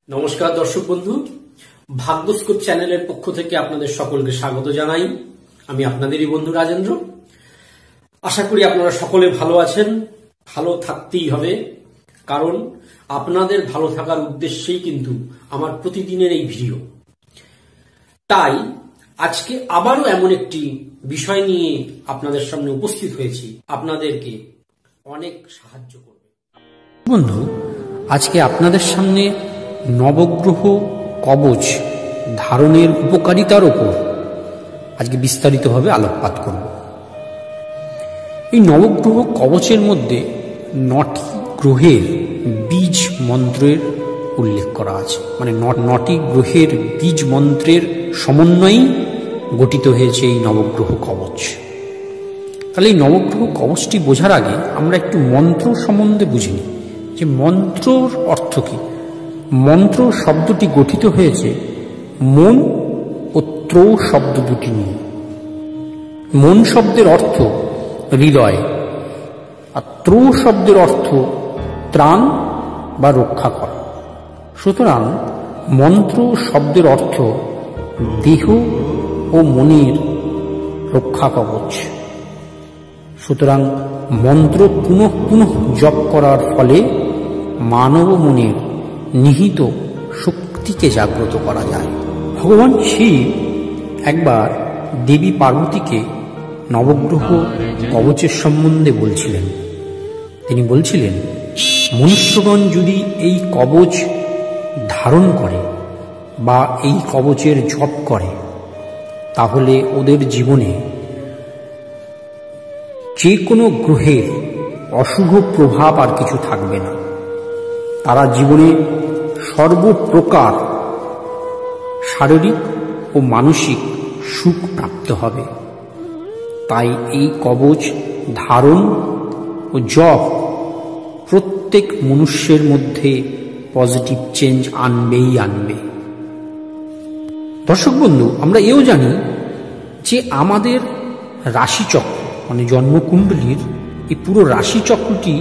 নমস্কার দর্শক বন্ধু, ভাগ্যস্কোপ চ্যানেলের পক্ষ থেকে আপনাদের সকলকে স্বাগত জানাই। আমি আপনাদেরই বন্ধু রাজেন্দ্র। আশা করি আপনারা সকলে ভালো আছেন। ভালো থাকতেই হবে, কারণ আপনাদের ভালো থাকার উদ্দেশ্যেই কিন্তু আমার প্রতিদিনের এই ভিডিও। তাই আজকে আবারও এমন একটি বিষয় নিয়ে আপনাদের সামনে উপস্থিত হয়েছি, আপনাদেরকে অনেক সাহায্য করবে। বন্ধু, আজকে আপনাদের সামনে নবগ্রহ কবচ ধারণের উপকারিতার উপর আজকে বিস্তারিতভাবে আলোকপাত করব। এই নবগ্রহ কবচের মধ্যে 9টি গ্রহের বীজ মন্ত্রের উল্লেখ করা আছে, মানে 9টি গ্রহের বীজ মন্ত্রের সমন্বয়েই গঠিত হয়েছে এই নবগ্রহ কবচ। তাহলে এই নবগ্রহ কবচটি বোঝার আগে আমরা একটু মন্ত্র সম্বন্ধে বুঝে নিই যে মন্ত্রর অর্থ কী। মন্ত্র শব্দটি গঠিত হয়েছে মন ও ত্রৌ শব্দ দুটি নিয়ে। মন শব্দের অর্থ হৃদয়, আর ত্রৌ শব্দের অর্থ ত্রাণ বা রক্ষা করা। সুতরাং মন্ত্র শব্দের অর্থ দেহ ও মনের রক্ষা কবচ। সুতরাং মন্ত্র পুনঃ পুনঃ জপ করার ফলে মানব মনের নিহিত শক্তিকে জাগ্রত করা যায়। ভগবান শিব একবার দেবী পার্বতীকে নবগ্রহ কবচের সম্বন্ধে বলছিলেন। তিনি বলছিলেন, মনুষ্যগণ যদি এই কবচ ধারণ করে বা এই কবচের জপ করে, তাহলে ওদের জীবনে যে কোনো গ্রহের অশুভ প্রভাব আর কিছু থাকবে না। তারা জীবনে সর্বপ্রকার শারীরিক ও মানসিক সুখ প্রাপ্ত হবে। তাই এই কবচ ধারণ ও জপ প্রত্যেক মনুষ্যের মধ্যে পজিটিভ চেঞ্জ আনবেই আনবে। দর্শক বন্ধু, আমরা এও জানি যে আমাদের রাশিচক্র মানে জন্মকুণ্ডলীর এই পুরো রাশিচক্রটি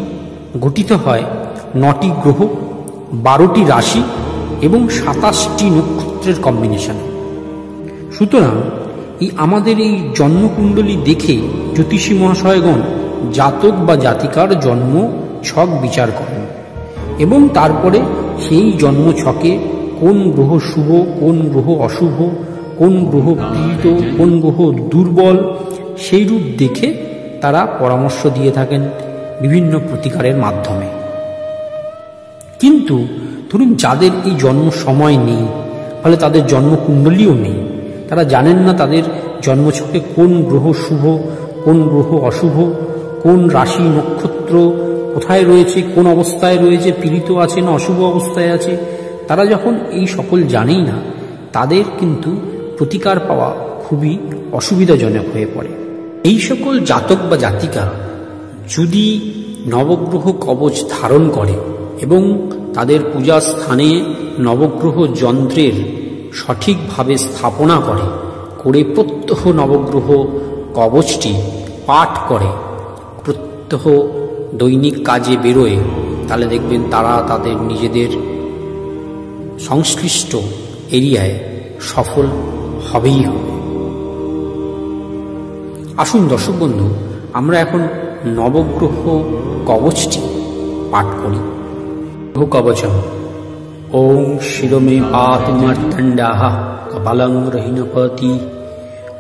গঠিত হয় 9টি গ্রহ, 12টি রাশি এবং 27টি নক্ষত্রের কম্বিনেশনে। সুতরাং আমাদের এই জন্মকুণ্ডলী দেখে জ্যোতিষী মহাশয়গণ জাতক বা জাতিকার জন্ম ছক বিচার করেন এবং তারপরে সেই জন্ম ছকে কোন গ্রহ শুভ, কোন গ্রহ অশুভ, কোন গ্রহ পীড়িত, কোন গ্রহ দুর্বল, সেই রূপ দেখে তারা পরামর্শ দিয়ে থাকেন বিভিন্ন প্রতিকারের মাধ্যমে। কিন্তু ধরুন যাদের এই জন্ম সময় নেই, ফলে তাদের জন্মকুণ্ডলীও নেই, তারা জানেন না তাদের জন্মছকে কোন গ্রহ শুভ, কোন গ্রহ অশুভ, কোন রাশি নক্ষত্র কোথায় রয়েছে, কোন অবস্থায় রয়েছে, পীড়িত আছে না অশুভ অবস্থায় আছে, তারা যখন এই সকল জানেই না, তাদের কিন্তু প্রতিকার পাওয়া খুবই অসুবিধাজনক হয়ে পড়ে। এই সকল জাতক বা জাতিকা যদি নবগ্রহ কবচ ধারণ করে এবং তাদের পূজা স্থানে নবগ্রহ যন্ত্রের সঠিকভাবে স্থাপনা করে প্রত্যহ নবগ্রহ কবচটি পাঠ করে, প্রত্যহ দৈনিক কাজে বেরোয়, তাহলে দেখবেন তারা তাদের নিজেদের সংশ্লিষ্ট এরিয়ায় সফল হবেই হবে। আসুন দর্শক বন্ধু, আমরা এখন নবগ্রহ কবচটি পাঠ করি। কবচম ওম শিরমে পাতুমার্তণ্ডাঃ কপালং রহিণপতি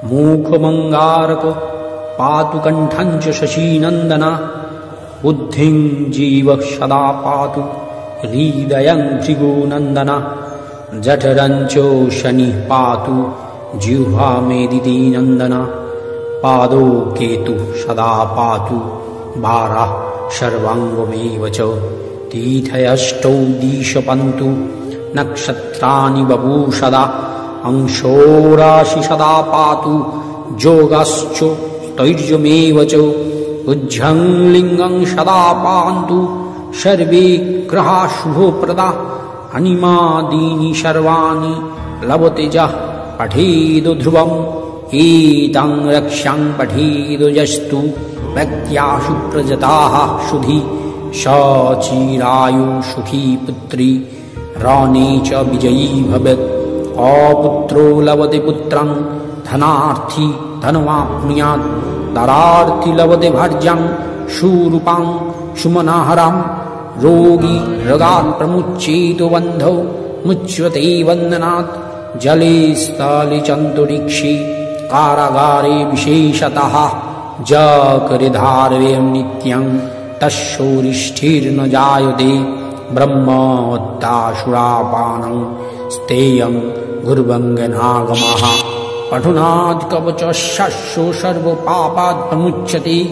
মুখমঙ্গারক পাতু কণ্ঠঞ্চ শশীনন্দনা বুদ্ধিং জীব সদা পাতু হৃদয়ং ভৃগুনন্দনা জঠরঞ্চ শনি পাতু জিহ্বা মেদিতি নন্দনা পাদৌ কেতু সদা পাতু বারাঃ সর্বাঙ্গমেব চ तीर्थयष्टौ दिशपन्तु नक्षत्राणि बभूषदा अंशो राशि सदा पातु योगश्च तैर्यमेव च उज्झं लिङ्गं सदा पान्तु सर्वे ग्रहा शुभप्रदा अनिमादीनि सर्वाणि लभते यः पठेद ध्रुवम् एतं रक्ष्यं पठेदजस्तु व्यक्त्याशु प्रजताः सुधी सचिरायु सुखी पुत्री रणे च विजयी भवेत्। अपुत्रो लभते पुत्रं धनार्थी धनमाप्नुयात्। दारार्थी लभते भार्यां सुरूपां सुमनाहरां। रोगी रोगात् प्रमुच्येतो बन्धो मुच्यते बन्धनात्। जले स्थले चन्तरिक्षे कारागारे विशेषतः। जकरिधारवेयं नित्यं तस्योरिष्ठिर्न जायते। ब्रह्महत्यासुरापानं स्तेयं गुर्वङ्गनागमः। पठनात् कवचस्यो सर्वपापात् प्रमुच्यते।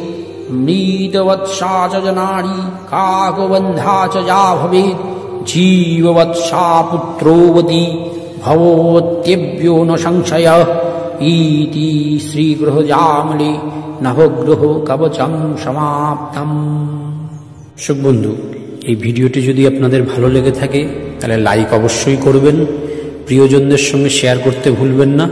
मृतवत्सा च जनानी काकबन्धा च या भवेत्। जीववत्सा पुत्रोवती भवत्येभ्यो न संशयः। इति श्रीगृहजामले नवग्रह कवचम समाप्तम। দর্শক বন্ধু, এই ভিডিওটি যদি আপনাদের ভালো লেগে থাকে তাহলে লাইক অবশ্যই করবেন, প্রিয়জনদের সঙ্গে শেয়ার করতে ভুলবেন না।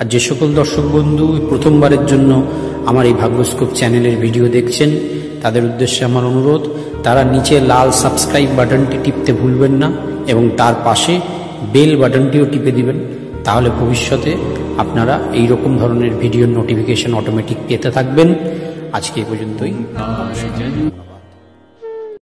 আর যে সকল দর্শক বন্ধু প্রথমবারের জন্য আমার এই ভাগ্যস্কোপ চ্যানেলের ভিডিও দেখছেন তাদের উদ্দেশ্যে আমার অনুরোধ, তারা নিচে লাল সাবস্ক্রাইব বাটনটি টিপতে ভুলবেন না এবং তার পাশে বেল বাটনটিও টিপে দিবেন। তাহলে ভবিষ্যতে আপনারা এই রকম ধরনের ভিডিওর নোটিফিকেশন অটোমেটিক পেতে থাকবেন। আজকে এই পর্যন্তই।